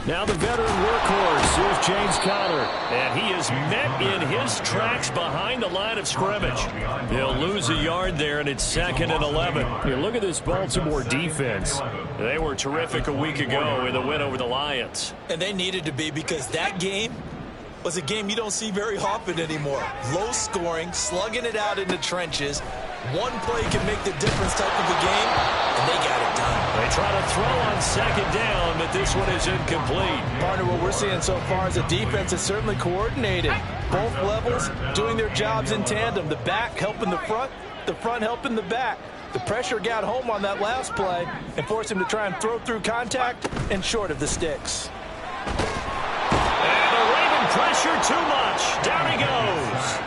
Now the veteran workhorse, here's James Conner. And he is met in his tracks behind the line of scrimmage. He'll lose a yard there, and it's 2nd and 11. Here, look at this Baltimore defense. They were terrific a week ago in the win over the Lions. And they needed to be, because that game was a game you don't see very often anymore. Low scoring, slugging it out in the trenches. One play can make the difference type of a game, and they got it done. They try to throw on 2nd down, but this one is incomplete. Partner, what we're seeing so far is the defense is certainly coordinated. Both levels doing their jobs in tandem. The back helping the front helping the back. The pressure got home on that last play and forced him to try and throw through contact and short of the sticks. And the Raven pressure too much. Down he goes.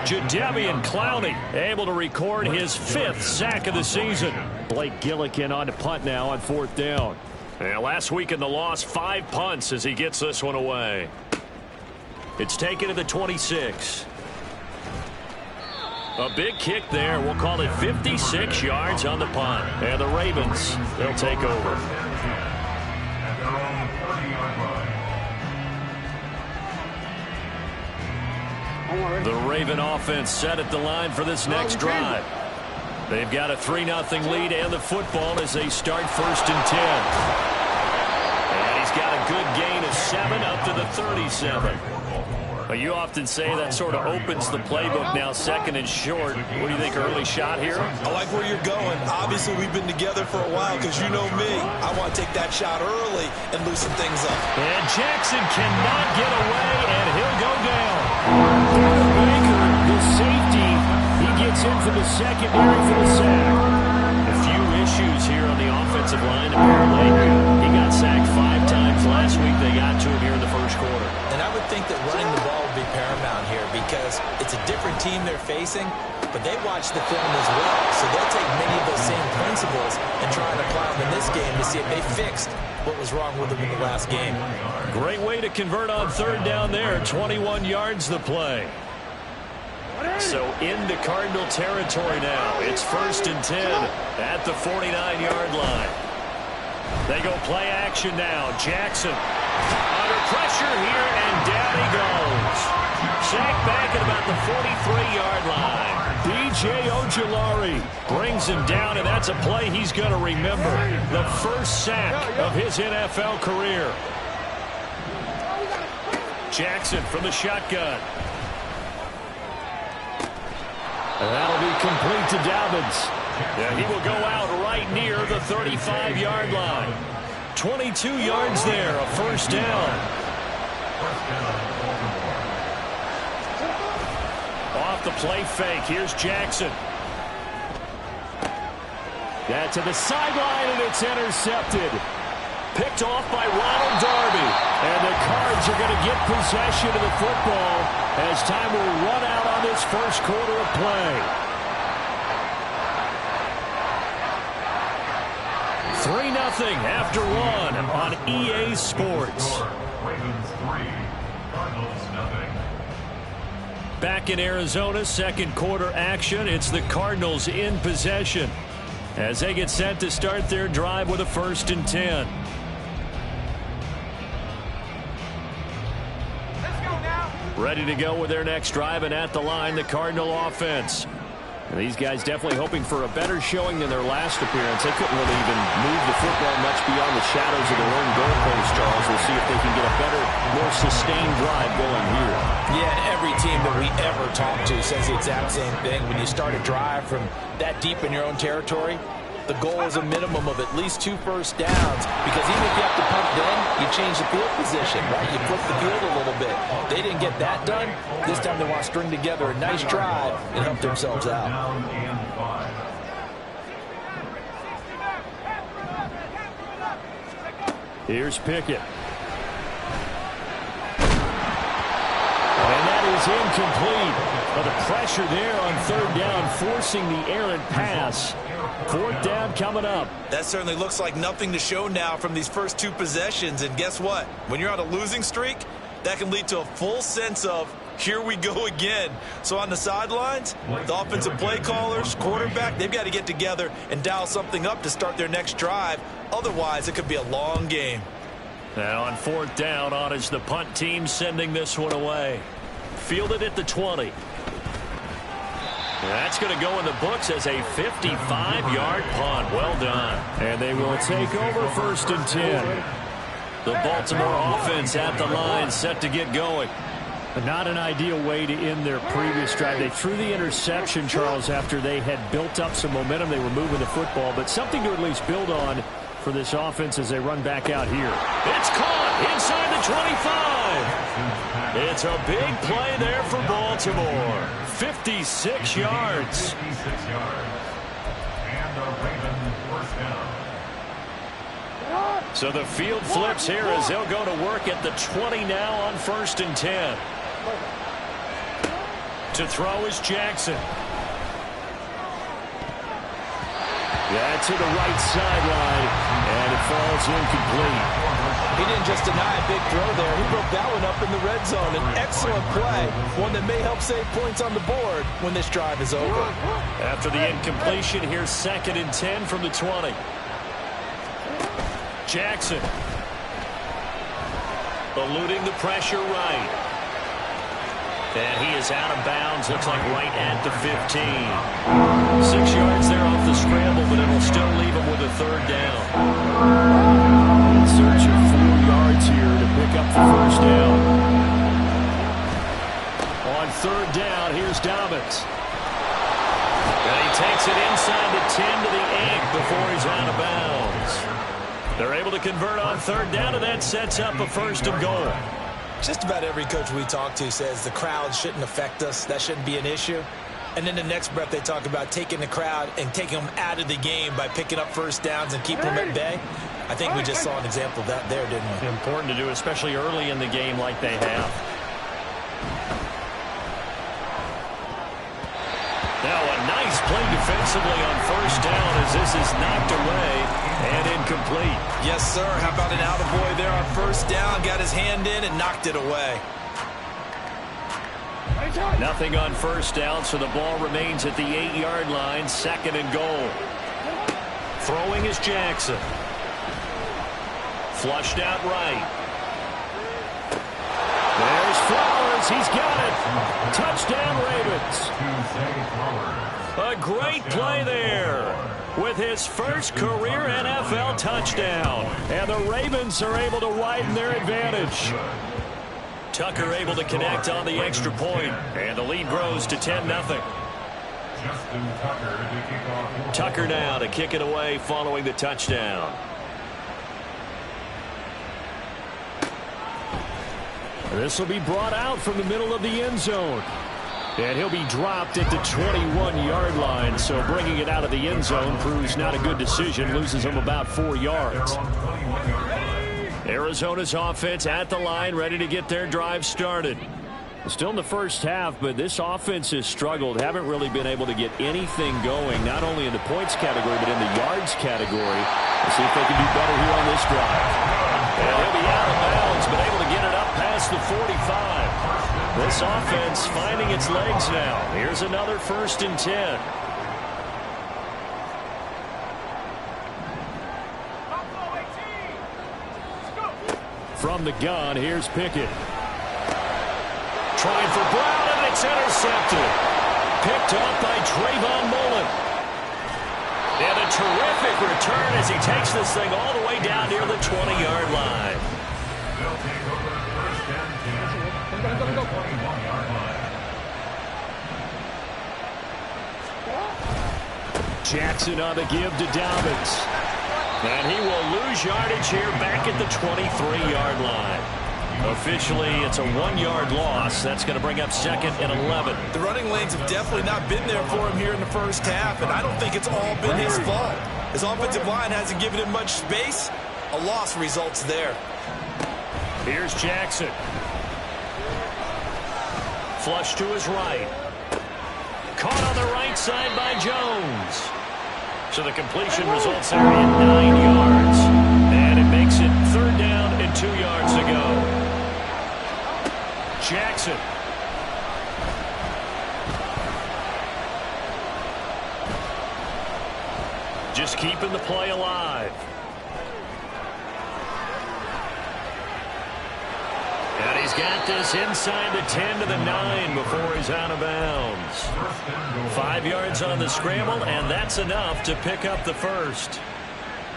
Jadeveon Clowney able to record his 5th sack of the season. Blake Gillikin on to punt now on 4th down. And last week in the loss, 5 punts as he gets this one away. It's taken to the 26. A big kick there. We'll call it 56 yards on the punt. And the Ravens, they'll take over. The Raven offense set at the line for this next drive. They've got a 3-0 lead and the football as they start 1st and 10. And he's got a good gain of 7 up to the 37. But you often say that sort of opens the playbook now, 2nd and short. What do you think, early shot here? I like where you're going. Obviously, we've been together for a while because you know me. I want to take that shot early and loosen things up. And Jackson cannot get away, and he'll go down. Baker, the safety, he gets in for the secondary for the sack. A few issues here on the offensive line, apparently. He got sacked 5 times last week. They got to him here in the 1st quarter. And I would think that running the ball would be paramount here because it's a different team they're facing, but they watch the film as well. So they'll take many of those same principles and try and apply them in this game to see if they fixed what was wrong with them in the last game. Great way to convert on 3rd down there. 21 yards the play. So into Cardinal territory now. It's 1st and 10 at the 49-yard line. They go play action now. Jackson under pressure here, and down he goes. Sacked back at about the 43-yard line. B.J. Ojulari brings him down, and that's a play he's going to remember. The 1st sack of his NFL career. Jackson from the shotgun. And that'll be complete to Dobbins. Yeah, he will go out right near the 35-yard line. 22 yards there, a 1st down. Off the play fake, here's Jackson. That's to the sideline, and it's intercepted. Picked off by Ronald Darby. And the Cards are going to get possession of the football as time will run out on this 1st quarter of play. 3-0 after 1 on EA Sports. Back in Arizona, 2nd quarter action. It's the Cardinals in possession as they get set to start their drive with a 1st and 10. Ready to go with their next drive, and at the line, the Cardinal offense. And these guys definitely hoping for a better showing than their last appearance. They couldn't really even move the football much beyond the shadows of their own goalpost, Charles. We'll see if they can get a better, more sustained drive going here. Yeah, and every team that we ever talk to says the exact same thing. When you start a drive from that deep in your own territory, the goal is a minimum of at least 2 first downs, because even if you have to punt then, you change the field position, right? You flip the field a little bit. They didn't get that done. This time they want to string together a nice drive and help themselves out. Here's Pickett. And that is incomplete. But the pressure there on 3rd down, forcing the errant pass. 4th down coming up. That certainly looks like nothing to show now from these first 2 possessions. And guess what? When you're on a losing streak, that can lead to a full sense of, here we go again. So on the sidelines, the offensive play callers, quarterback, they've got to get together and dial something up to start their next drive. Otherwise, it could be a long game. And on 4th down, on is the punt team sending this one away. Fielded at the 20. That's going to go in the books as a 55-yard punt. Well done. And they will take over 1st and 10. The Baltimore offense at the line, set to get going. Not an ideal way to end their previous drive. They threw the interception, Charles, after they had built up some momentum. They were moving the football, but something to at least build on for this offense as they run back out here. It's caught inside the 25. It's a big play there for Baltimore. 56 yards. And the Ravens first down. So the field flips here as they'll go to work at the 20 now on 1st and 10. To throw is Jackson. Yeah, to the right sideline, and it falls incomplete. He didn't just deny a big throw there. He broke that one up in the red zone. An excellent play, one that may help save points on the board when this drive is over. After the incompletion, here's 2nd and 10 from the 20. Jackson. Eluding the pressure right. And he is out of bounds, looks like right at the 15. 6 yards there off the scramble, but it'll still leave him with a 3rd down. In search of 4 yards here to pick up the 1st down. On 3rd down, here's Dobbins. And he takes it inside the 10 to the 8 before he's out of bounds. They're able to convert on 3rd down, and that sets up a 1st and goal. Just about every coach we talk to says the crowd shouldn't affect us. That shouldn't be an issue. And then the next breath they talk about taking the crowd and taking them out of the game by picking up 1st downs and keeping them at bay. I think we just saw an example of that there, didn't we? Important to do, especially early in the game like they have. Now a nice play defensively on 1st down as this is knocked away and incomplete. Yes, sir. How about an attaboy there on 1st down? Got his hand in and knocked it away. Nothing on 1st down, so the ball remains at the 8-yard line. 2nd and goal. Throwing is Jackson. Flushed out right. There's Flowers. He's got it. Touchdown, Ravens. A great play there with his first career NFL touchdown. And the Ravens are able to widen their advantage. Tucker able to connect on the extra point, and the lead grows to 10-0. Tucker now to kick it away following the touchdown. This will be brought out from the middle of the end zone. And he'll be dropped at the 21-yard line. So bringing it out of the end zone proves not a good decision. Loses him about 4 yards. Arizona's offense at the line, ready to get their drive started. Still in the first half, but this offense has struggled. Haven't really been able to get anything going, not only in the points category, but in the yards category. Let's see if they can do better here on this drive. And he'll be out of bounds, but able to get it up past the 45. This offense finding its legs now. Here's another 1st and 10. From the gun, here's Pickett. Trying for Brown, and it's intercepted. Picked up by Trayvon Mullen. And a terrific return as he takes this thing all the way down near the 20-yard line. Jackson on the give to Dobbins. And he will lose yardage here back at the 23-yard line. Officially, it's a 1-yard loss. That's going to bring up 2nd and 11. The running lanes have definitely not been there for him here in the first half, and I don't think it's all been his fault. His offensive line hasn't given him much space. A loss results there. Here's Jackson. Flush to his right. Caught on the right side by Jones. So the completion results there in 9 yards. And it makes it 3rd down and 2 yards to go. Jackson. Just keeping the play alive. got this inside the 10 to the 9 before he's out of bounds. 5 yards on the scramble, and that's enough to pick up the first.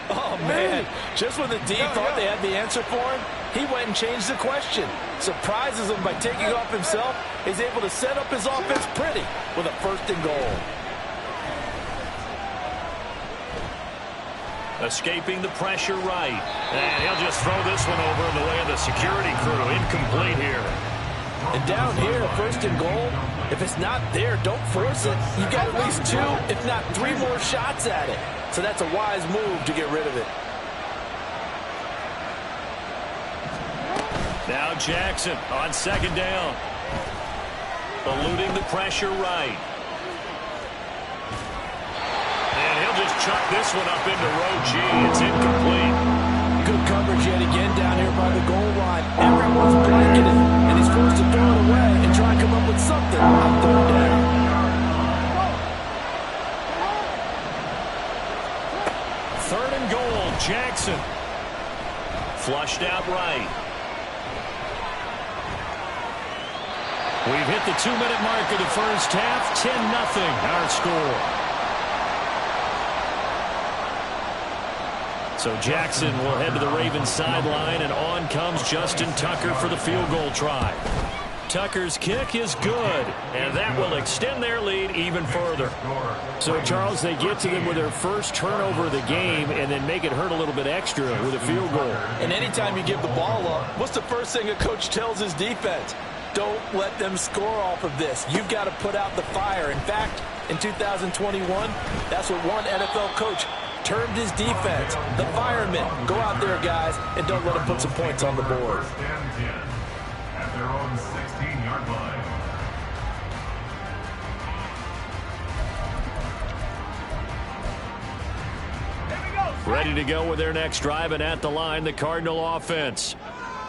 Oh, man. Just when the D thought they had the answer for him, he went and changed the question. Surprises him by taking off himself. He's able to set up his offense pretty with a 1st and goal. Escaping the pressure right. And he'll just throw this one over in the way of the security crew. Incomplete here. And down here, 1st and goal, if it's not there, don't force it. You got at least 2, if not 3 more shots at it. So that's a wise move to get rid of it. Now Jackson on 2nd down. Eluding the pressure right. And he'll just chuck this one up into row G. It's incomplete. Good coverage yet again down here by the goal line. Everyone's blanketed, and he's forced to throw it away and try and come up with something on 3rd down. Third and goal, Jackson. Flushed out right. We've hit the 2-minute mark of the first half. 10-0 our score. So Jackson will head to the Ravens sideline, and on comes Justin Tucker for the field goal try. Tucker's kick is good, and that will extend their lead even further. So, Charles, they get to them with their first turnover of the game and then make it hurt a little bit extra with a field goal. And anytime you give the ball up, what's the first thing a coach tells his defense? Don't let them score off of this. You've got to put out the fire. In fact, in 2021, that's what one NFL coach termed his defense, the firemen. Go out there, guys, and don't let them put some points on the board. 1st and 10 at their own 16-yard line. Ready to go with their next drive, and at the line, the Cardinal offense.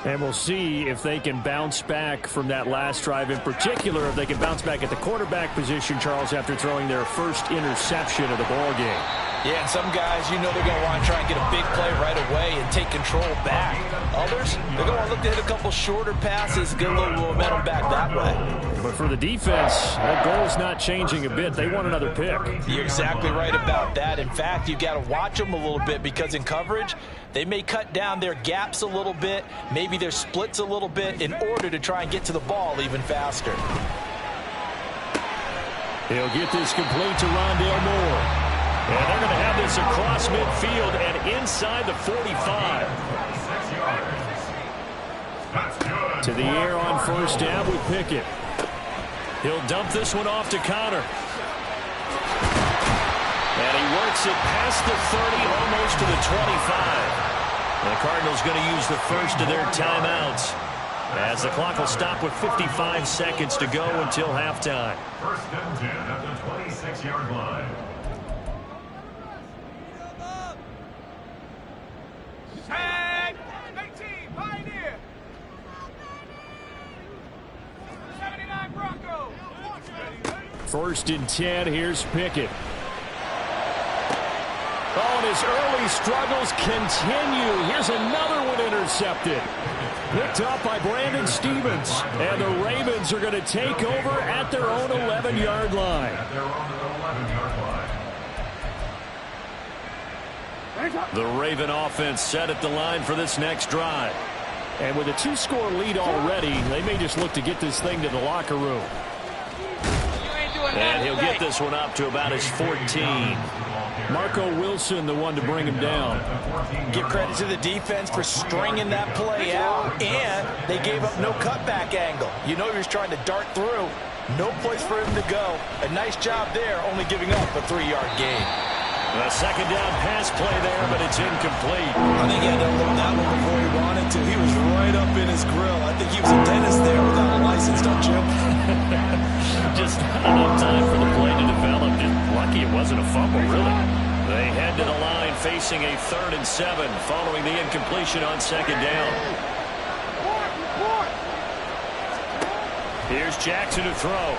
And we'll see if they can bounce back from that last drive. In particular, if they can bounce back at the quarterback position, Charles, after throwing their first interception of the ball game. Yeah, and some guys, you know they're going to want to try and get a big play right away and take control back. Others, they're going to look to hit a couple shorter passes, get a little momentum back that way. But for the defense, that goal's not changing a bit. They want another pick. You're exactly right about that. In fact, you've got to watch them a little bit because in coverage, they may cut down their gaps a little bit, maybe their splits a little bit in order to try and get to the ball even faster. He'll get this complete to Rondale Moore. And they're going to have this across midfield and inside the 45. To the air on 1st down with Pickett. He'll dump this one off to Connor. And he works it past the 30, almost to the 25. The Cardinals going to use the first of their timeouts, as the clock will stop with 55 seconds to go until halftime. 1st and 10 at the 26-yard line. Tag! 18, Pioneer! 79 Broncos! 1st and 10, here's Pickett. Oh, and his early struggles continue. Here's another one intercepted. Picked up by Brandon Stevens. And the Ravens are going to take over at their own 11-yard line. At their own 11-yard line. The Raven offense set at the line for this next drive. And with a 2-score lead already, they may just look to get this thing to the locker room. And he'll get this one up to about his 14. Marco Wilson, the one to bring him down. Give credit to the defense for stringing that play out, and they gave up no cutback angle. You know he was trying to dart through. No place for him to go. A nice job there, only giving up a 3-yard gain. A 2nd down pass play there, but it's incomplete. I think he had to unload that one before he wanted to. He was right up in his grill. I think he was a dentist there without a license, don't you? Just not enough time for the play to develop. Just lucky it wasn't a fumble, really. They head to the line facing a 3rd and 7 following the incompletion on 2nd down. Here's Jackson to throw.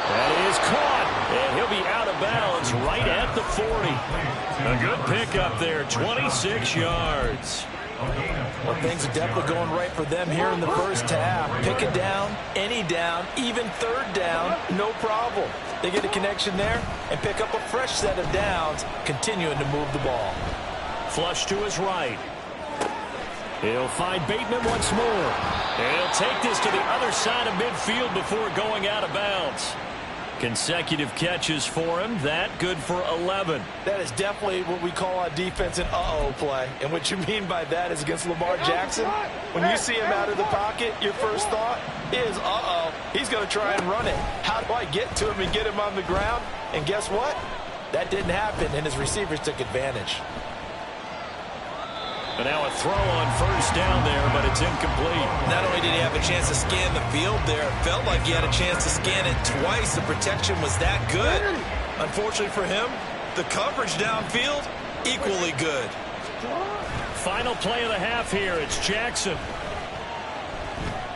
That is caught, and he'll be out of bounds right at the 40. A good pick up there, 26 yards. Well, things are definitely going right for them here in the first half. Pick a down, any down, even third down, no problem. They get a connection there and pick up a fresh set of downs, continuing to move the ball. Flush to his right. He'll find Bateman once more. He'll take this to the other side of midfield before going out of bounds. Consecutive catches for him. That good for 11. That is definitely what we call on defense an uh-oh play. And what you mean by that is against Lamar Jackson, when you see him out of the pocket, your first thought is, uh-oh, he's going to try and run it. How do I get to him and get him on the ground? And guess what? That didn't happen, and his receivers took advantage. And now a throw on first down there, but it's incomplete. Not only did he have a chance to scan the field there, it felt like he had a chance to scan it twice. The protection was that good. Unfortunately for him, the coverage downfield, equally good. Final play of the half here. It's Jackson.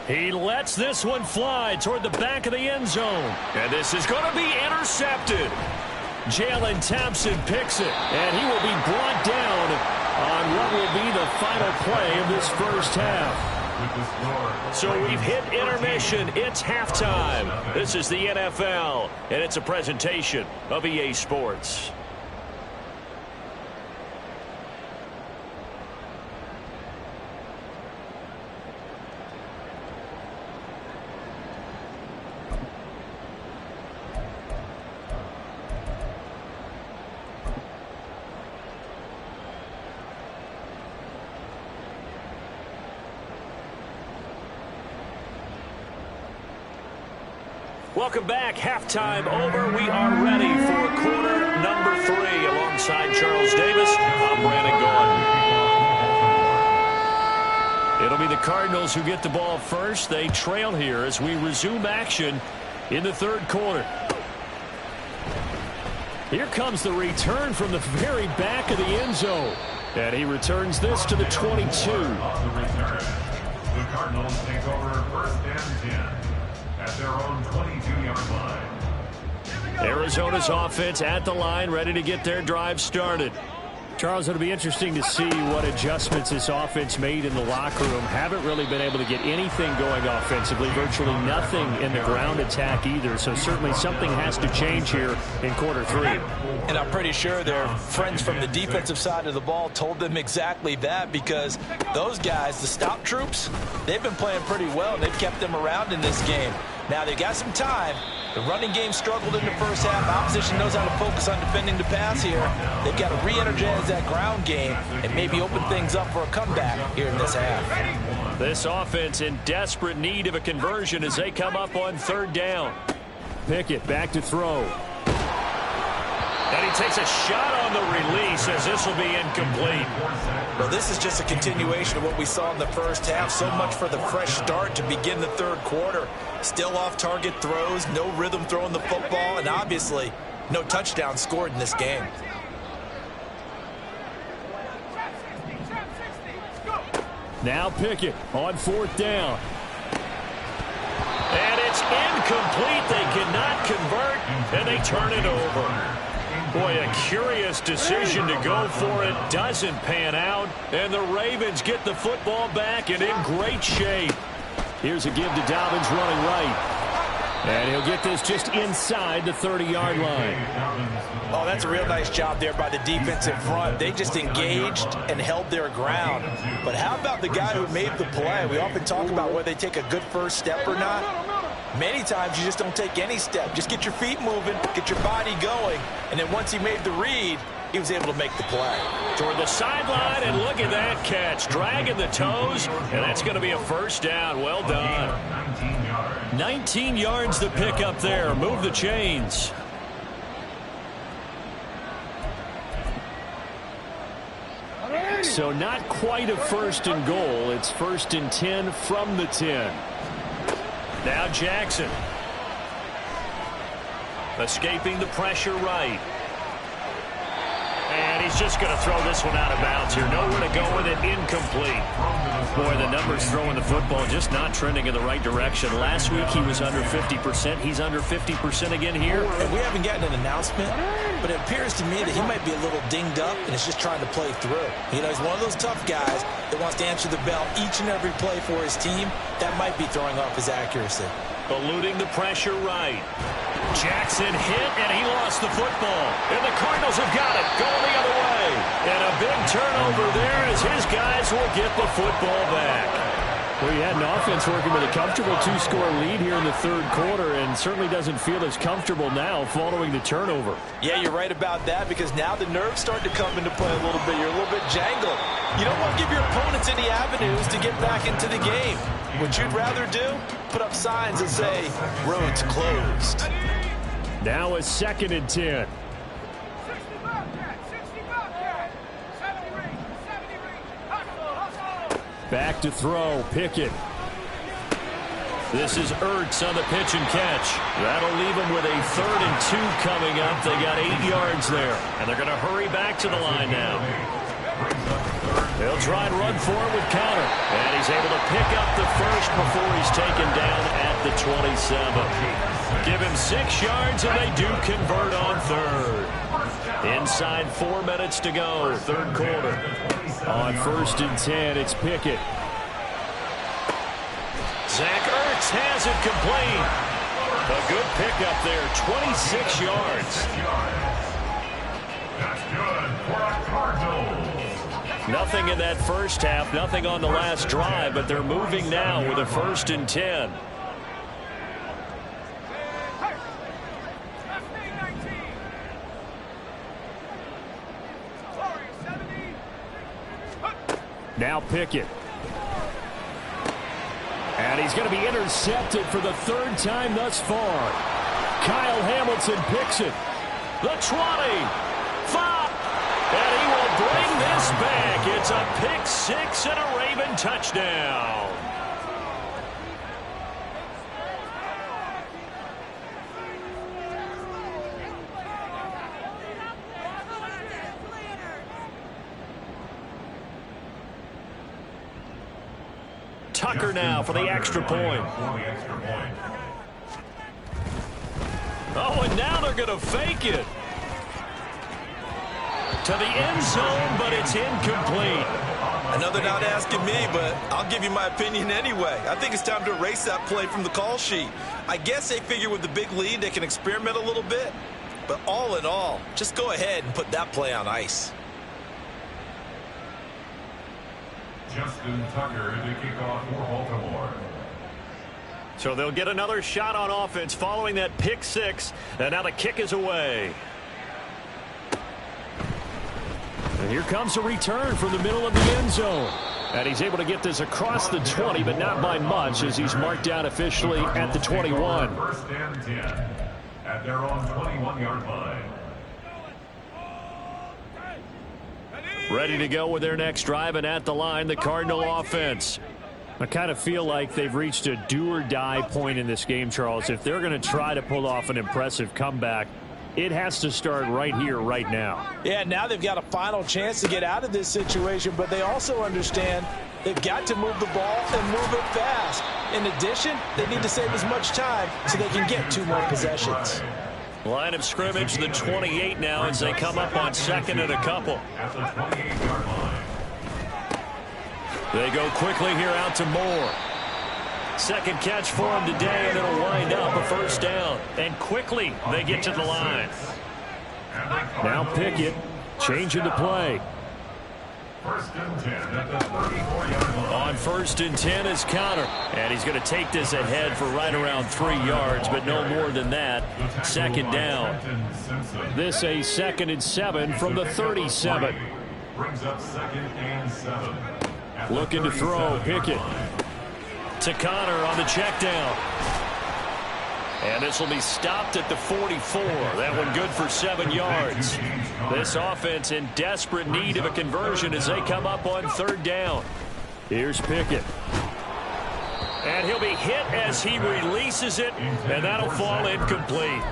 He lets this one fly toward the back of the end zone. And this is going to be intercepted. Jalen Thompson picks it, and he will be brought down on what will be the final play of this first half. So we've hit intermission. It's halftime. This is the NFL, and it's a presentation of EA Sports. Welcome back. Halftime over. We are ready for quarter number 3. Alongside Charles Davis, I'm Brandon Gaudin. It'll be the Cardinals who get the ball first. They trail here as we resume action in the third quarter. Here comes the return from the very back of the end zone. And he returns this to the 22. The Cardinals take over first and 10. At their own 22-yard line. Arizona's offense at the line, ready to get their drive started. Charles, it'll be interesting to see what adjustments this offense made in the locker room. Haven't really been able to get anything going offensively, virtually nothing in the ground attack either. So certainly something has to change here in quarter 3. And I'm pretty sure their friends from the defensive side of the ball told them exactly that, because those guys, the stop troops, they've been playing pretty well, and they've kept them around in this game. Now they've got some time. The running game struggled in the first half. Opposition knows how to focus on defending the pass here. They've got to re-energize that ground game and maybe open things up for a comeback here in this half. This offense in desperate need of a conversion as they come up on third down. Pickett back to throw. And he takes a shot on the release as this will be incomplete. Well, this is just a continuation of what we saw in the first half. So much for the fresh start to begin the third quarter. Still off-target throws, no rhythm throwing the football, and obviously no touchdown scored in this game. Now Pickett on fourth down. And it's incomplete. They cannot convert, and they turn it over. Boy, a curious decision to go for it. Doesn't pan out, and the Ravens get the football back and in great shape. Here's a give to Dobbins running right. And he'll get this just inside the 30-yard line. Oh, that's a real nice job there by the defense in front. They just engaged and held their ground. But how about the guy who made the play? We often talk about whether they take a good first step or not. Many times you just don't take any step. Just get your feet moving, get your body going, and then once he made the read, he was able to make the play. Toward the sideline, and look at that catch. Dragging the toes, and that's going to be a first down. Well done. 19 yards to pick up there. Move the chains. So not quite a first and goal. It's first and 10 from the 10. Now Jackson. Escaping the pressure right. And he's just going to throw this one out of bounds here. Nowhere to go with it. Incomplete. Boy, the numbers throwing the football just not trending in the right direction. Last week he was under 50%. He's under 50% again here. And we haven't gotten an announcement but it appears to me that he might be a little dinged up and is just trying to play through. You know, he's one of those tough guys that wants to answer the bell each and every play for his team. That might be throwing off his accuracy. Eluding the pressure right. Jackson hit, and he lost the football. And the Cardinals have got it, going the other way. And a big turnover there as his guys will get the football back. Well, he had an offense working with a comfortable 2-score lead here in the third quarter and certainly doesn't feel as comfortable now following the turnover. Yeah, you're right about that because now the nerves start to come into play a little bit. You're a little bit jangled. You don't want to give your opponents any avenues to get back into the game. What you'd rather do, put up signs that say, roads closed. Now a 2nd and 10. 60 Bobcat, 60 Bobcat. 70 ring, hustle, hustle. Back to throw, Pickett. This is Ertz on the pitch and catch. That'll leave them with a 3rd and 2 coming up. They got 8 yards there, and they're going to hurry back to the line now. They'll try and run for it with Conner, and he's able to pick up the first before he's taken down at the 27. Give him 6 yards, and they do convert on 3rd. Inside 4 minutes to go, 3rd quarter. On 1st and 10, it's Pickett. Zach Ertz has it complete. A good pickup there, 26 yards. That's good for a Cardinals. Nothing in that first half, nothing on the last drive, but they're moving now with a 1st and 10. Hey, left knee 19. Warriors 70. Now Pickett. And he's going to be intercepted for the 3rd time thus far. Kyle Hamilton picks it. The 20. 5. And he will bring this back. It's a pick 6 and a Raven touchdown. Tucker now for the extra point. Oh, and now they're going to fake it. To the end zone, but it's incomplete. I know they're not asking me, but I'll give you my opinion anyway. I think it's time to erase that play from the call sheet. I guess they figure with the big lead they can experiment a little bit. But all in all, just go ahead and put that play on ice. Justin Tucker to kick off for Baltimore. So they'll get another shot on offense following that pick 6. And now the kick is away. And here comes a return from the middle of the end zone. And he's able to get this across the 20, but not by much as he's marked down officially at the 21. 1st and 10 at their own 21-yard line. Ready to go with their next drive, and at the line, the Cardinal offense. I kind of feel like they've reached a do-or-die point in this game, Charles. If they're going to try to pull off an impressive comeback, it has to start right here, right now. Yeah, now they've got a final chance to get out of this situation, but they also understand they've got to move the ball and move it fast. In addition, they need to save as much time so they can get 2 more possessions. Line of scrimmage, the 28 now as they come up on 2nd and a couple. At the 28-yard line. They go quickly here out to Moore. 2nd catch for him today, and it'll wind up a 1st down. And quickly they get to the line. Now Pickett changing the play. 1st and 10 at the 34-yard line. On 1st and 10 is Conner. And he's going to take this ahead for right around 3 yards, but no more than that. 2nd down. This a 2nd and 7 from the 37. Brings up 2nd and 7. Looking to throw, Pickett. To Conner on the check down. And this will be stopped at the 44. That one good for 7 yards. This offense in desperate need of a conversion as they come up on 3rd down. Here's Pickett. And he'll be hit as he releases it, and that'll fall incomplete.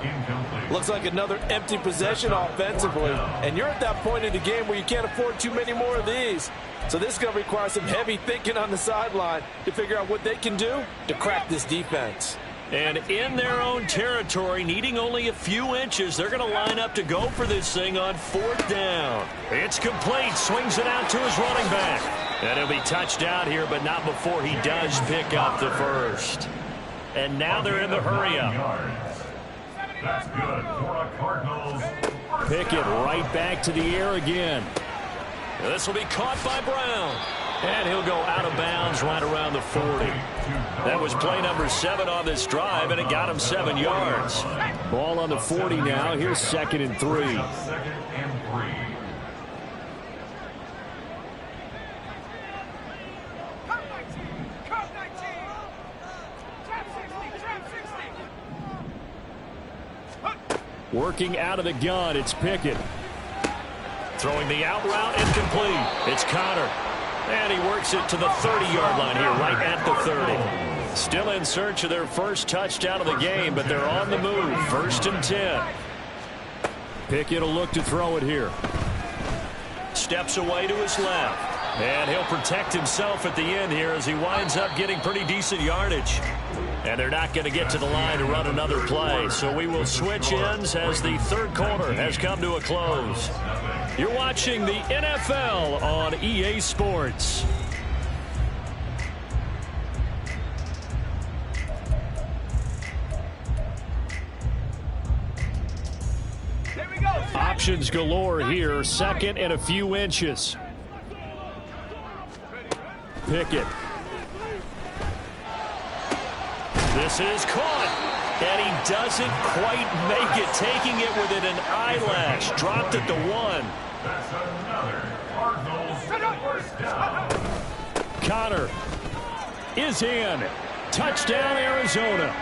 Looks like another empty possession offensively. And you're at that point in the game where you can't afford too many more of these. So this is going to require some heavy thinking on the sideline to figure out what they can do to crack this defense. And in their own territory, needing only a few inches, they're going to line up to go for this thing on 4th down. It's complete. Swings it out to his running back. And he'll be touched out here, but not before he does pick up the first. And now they're in the hurry-up. That's good for a Cardinals. Pickett right back to the air again. This will be caught by Brown. And he'll go out of bounds right around the 40. That was play number 7 on this drive, and it got him 7 yards. Ball on the 40 now. Here's 2nd and 3. 2nd and 3. Cut 19. Cut 19. Trap 60. Trap 60. Working out of the gun, it's Pickett. Throwing the out route, incomplete. It's Connor. And he works it to the 30-yard line here, right at the 30. Still in search of their first touchdown of the game, but they're on the move. 1st and 10. Pickett will look to throw it here. Steps away to his left. And he'll protect himself at the end here as he winds up getting pretty decent yardage. And they're not going to get to the line to run another play. So we will switch ends as the 3rd quarter has come to a close. You're watching the NFL on EA Sports. There we go. Options galore here. 2nd and a few inches. Pickett. This is caught. And he doesn't quite make it, taking it within an eyelash. Dropped it to 1. That's another Cardinals first down. Connor is in. Touchdown, Arizona.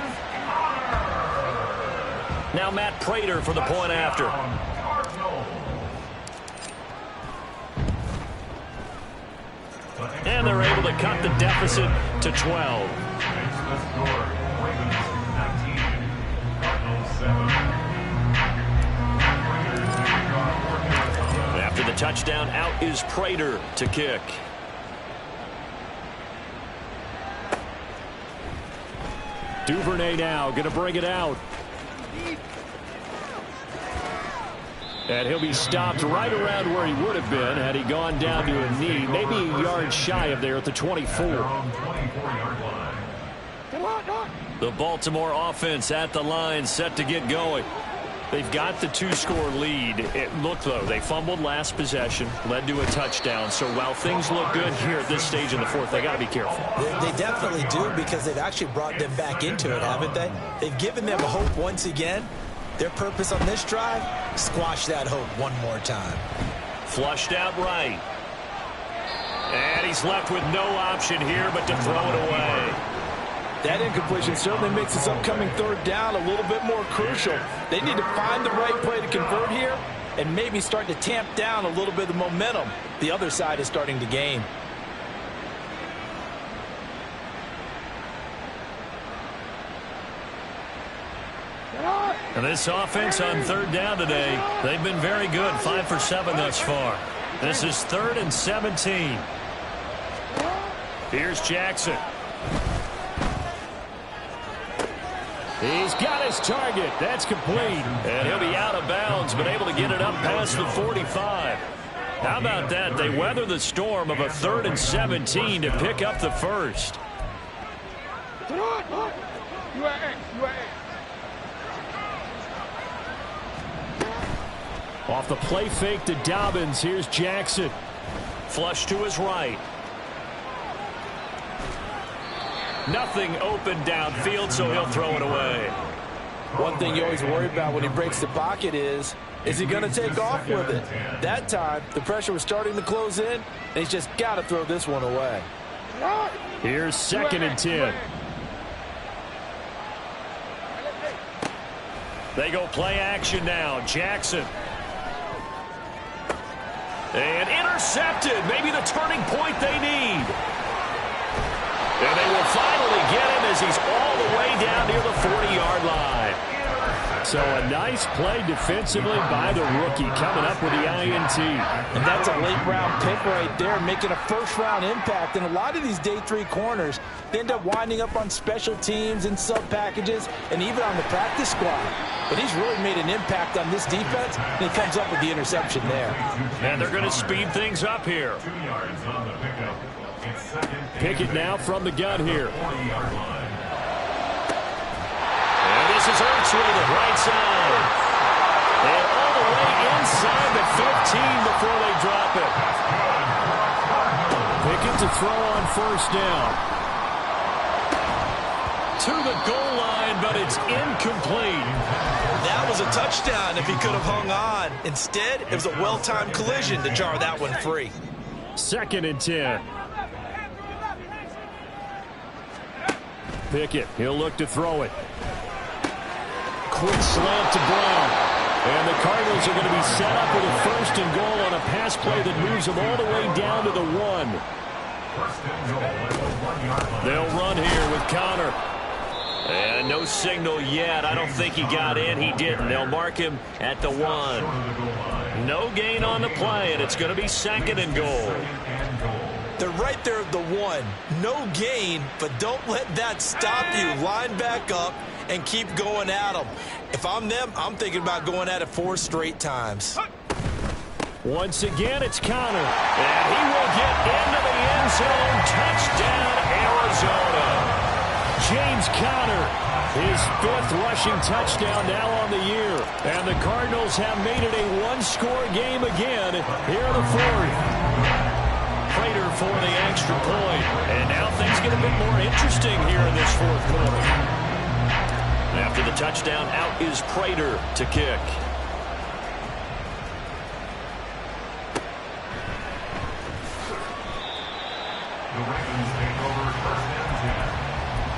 Now Matt Prater for the point after. And they're able to cut the deficit to 12. After the touchdown, out is Prater to kick. Duvernay now going to bring it out. And he'll be stopped right around where he would have been had he gone down to a knee, maybe a yard shy of there at the 24. The Baltimore offense at the line, set to get going. They've got the 2-score lead. Look, though, they fumbled last possession, led to a touchdown. So while things look good here at this stage in the 4th, they got to be careful. They definitely do, because they've actually brought them back into it, haven't they? They've given them hope once again. Their purpose on this drive, squash that hope one more time. Flushed out right. And he's left with no option here but to throw it away. That incompletion certainly makes this upcoming 3rd down a little bit more crucial. They need to find the right play to convert here and maybe start to tamp down a little bit of the momentum the other side is starting to gain. And this offense on 3rd down today, they've been very good, 5 for 7 thus far. This is 3rd and 17. Here's Jackson. He's got his target. That's complete. And he'll be out of bounds, but able to get it up past the 45. How about that? They weather the storm of a 3rd and 17 to pick up the first. Off the play fake to Dobbins, here's Jackson. Flush to his right. Nothing open downfield, so he'll throw it away. One thing you always worry about when he breaks the pocket is he going to take off with it? That time, the pressure was starting to close in, and he's just got to throw this one away. Here's 2nd and 10. They go play action now. Jackson. And intercepted. Maybe the turning point they need. And they will finally get him as he's all the way down near the 40-yard line. So a nice play defensively by the rookie, coming up with the INT. And that's a late-round pick right there, making a first-round impact. And a lot of these day 3 corners, they end up winding up on special teams and sub-packages and even on the practice squad. But he's really made an impact on this defense, and he comes up with the interception there. And they're going to speed things up here. 2 yards on the pickup. It's second and Pickett now from the gun here. 40-yard line. And this is Ertz with it, right side. And all the way inside the 15 before they drop it. Pickett to throw on first down. To the goal line, but it's incomplete. That was a touchdown if he could have hung on. Instead, it was a well-timed collision to jar that one free. 2nd and 10. Pickett, he'll look to throw it. Quick slant to Brown. And the Cardinals are going to be set up with a 1st and goal on a pass play that moves them all the way down to the 1. First and goal at the 1-yard line. They'll run here with Connor. And no signal yet. I don't think he got in. He didn't. They'll mark him at the 1. No gain on the play, and it's going to be 2nd and goal. They're right there at the 1. No gain, but don't let that stop you. Line back up and keep going at them. If I'm them, I'm thinking about going at it 4 straight times. Once again, it's Connor. And he will get into the end zone. Touchdown, Arizona. James Conner, his 5th rushing touchdown now on the year. And the Cardinals have made it a 1-score game again here in the 4th. Prater for the extra point. And now things get a bit more interesting here in this 4th quarter. After the touchdown, out is Prater to kick. The Ravens take over 1st and 10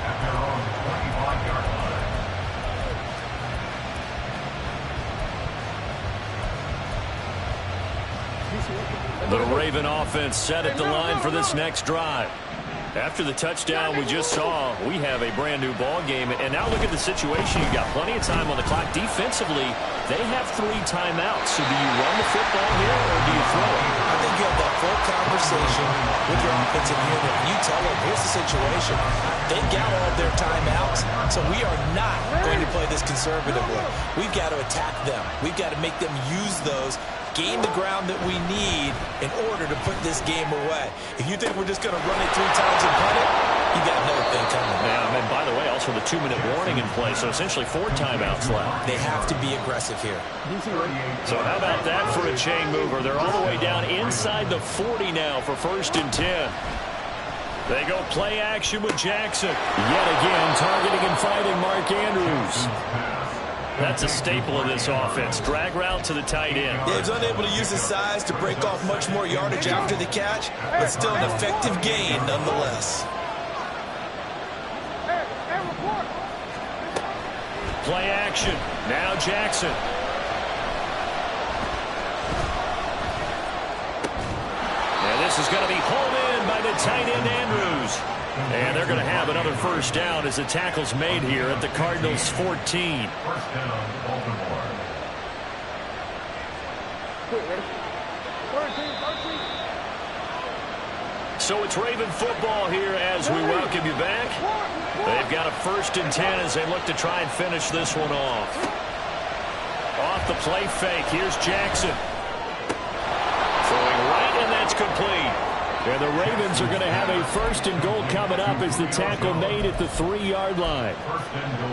at their own 25-yard line. The Raven offense set at the line for this next drive. After the touchdown we just saw, we have a brand-new ball game. And now look at the situation. You've got plenty of time on the clock. Defensively, they have 3 timeouts. So do you run the football here or do you throw it? I think you have that full conversation with your offensive unit. You tell them, here's the situation. They've got all of their timeouts, so we are not going to play this conservatively. We've got to attack them. We've got to make them use those, gain the ground that we need in order to put this game away. If you think we're just going to run it 3 times and punt it, you got another thing coming. Yeah, and by the way, also the 2-minute warning in play, so essentially 4 timeouts left. They have to be aggressive here. So how about that for a chain mover? They're all the way down inside the 40 now for 1st and 10. They go play action with Jackson. Yet again, targeting and finding Mark Andrews. That's a staple of this offense. Drag route to the tight end. Yeah, he's unable to use his size to break off much more yardage after the catch, but still an effective gain nonetheless. Play action. Now Jackson. And this is going to be hauled in by the tight end Andrews. And they're going to have another 1st down as the tackle's made here at the Cardinals' 14. 1st down, Baltimore. So it's Raven football here as we welcome you back. They've got a 1st and 10 as they look to try and finish this one off. Off the play fake, here's Jackson. Throwing right, and that's complete. And the Ravens are going to have a 1st and goal coming up as the tackle made at the 3-yard line.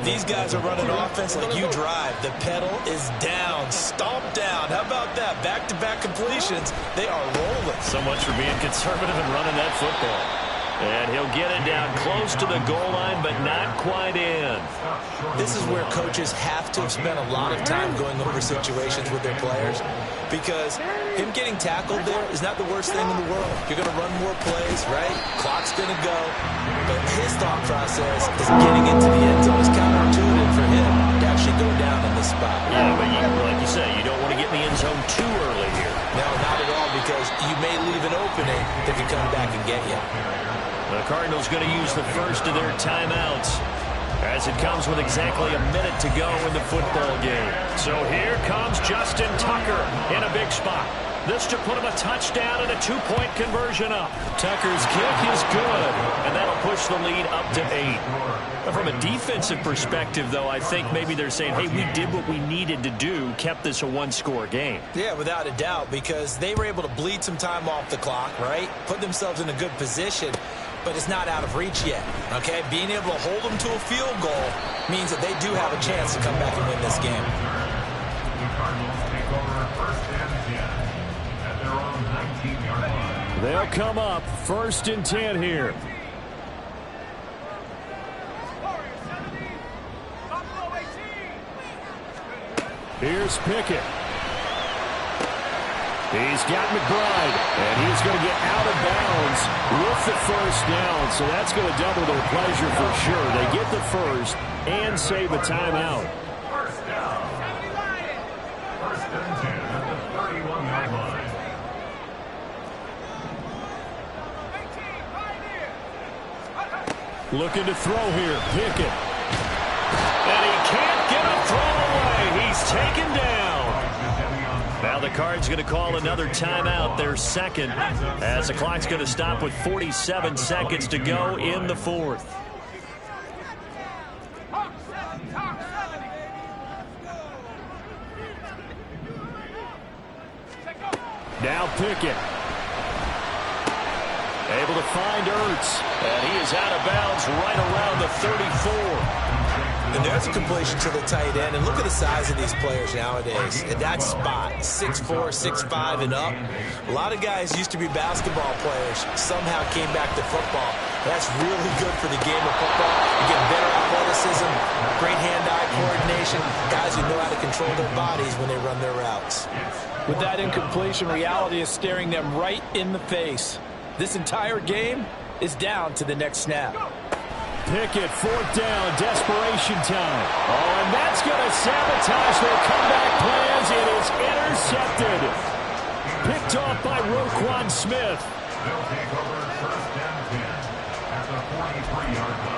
These guys are running offense like you drive. The pedal is down, stomp down. How about that? Back-to-back completions. They are rolling. So much for being conservative and running that football. And he'll get it down close to the goal line, but not quite in. This is where coaches have to have spent a lot of time going over situations with their players, because him getting tackled there is not the worst thing in the world. You're going to run more plays, right? Clock's going to go. But his thought process is getting into the end zone is counterintuitive for him to actually go down in this spot. Yeah, but like you say, you don't want to get in the end zone too early here. No, not at all, because you may leave an opening that can come back and get you. The Cardinals going to use the 1st of their timeouts. as it comes with exactly a minute to go in the football game. So here comes Justin Tucker in a big spot. This to put him a touchdown and a 2-point conversion up. Tucker's kick is good, and that'll push the lead up to 8. From a defensive perspective, though, I think maybe they're saying, hey, we did what we needed to do, kept this a one-score game. Yeah, without a doubt, because they were able to bleed some time off the clock, right? Put themselves in a good position, but it's not out of reach yet, okay? Being able to hold them to a field goal means that they do have a chance to come back and win this game. The Cardinals take over first and 10 at their own 19-yard line. They'll come up 1st and 10 here. Here's Pickett. He's got McBride, and he's going to get out of bounds with the first down, so that's going to double their pleasure for sure. They get the first and save a timeout. First down. First and 10 at the 31-yard line. Looking to throw here, Pickett. And he can't get a throw away. He's taken down. Now the Cards going to call another timeout, their second, as the clock's going to stop with 47 seconds to go in the 4th. Now Pickett. Able to find Ertz. And he is out of bounds right around the 34. And there's a completion to the tight end. And look at the size of these players nowadays. At that spot, 6'4", 6'5", and up. A lot of guys used to be basketball players, somehow came back to football. That's really good for the game of football. You get better athleticism, great hand-eye coordination, guys who know how to control their bodies when they run their routes. With that incompletion, reality is staring them right in the face. This entire game is down to the next snap. Pickett, 4th down, desperation time. Oh, and that's going to sabotage their comeback plans. It is intercepted. Picked off by Roquan Smith. They'll take over first and 10 at the 43-yard line.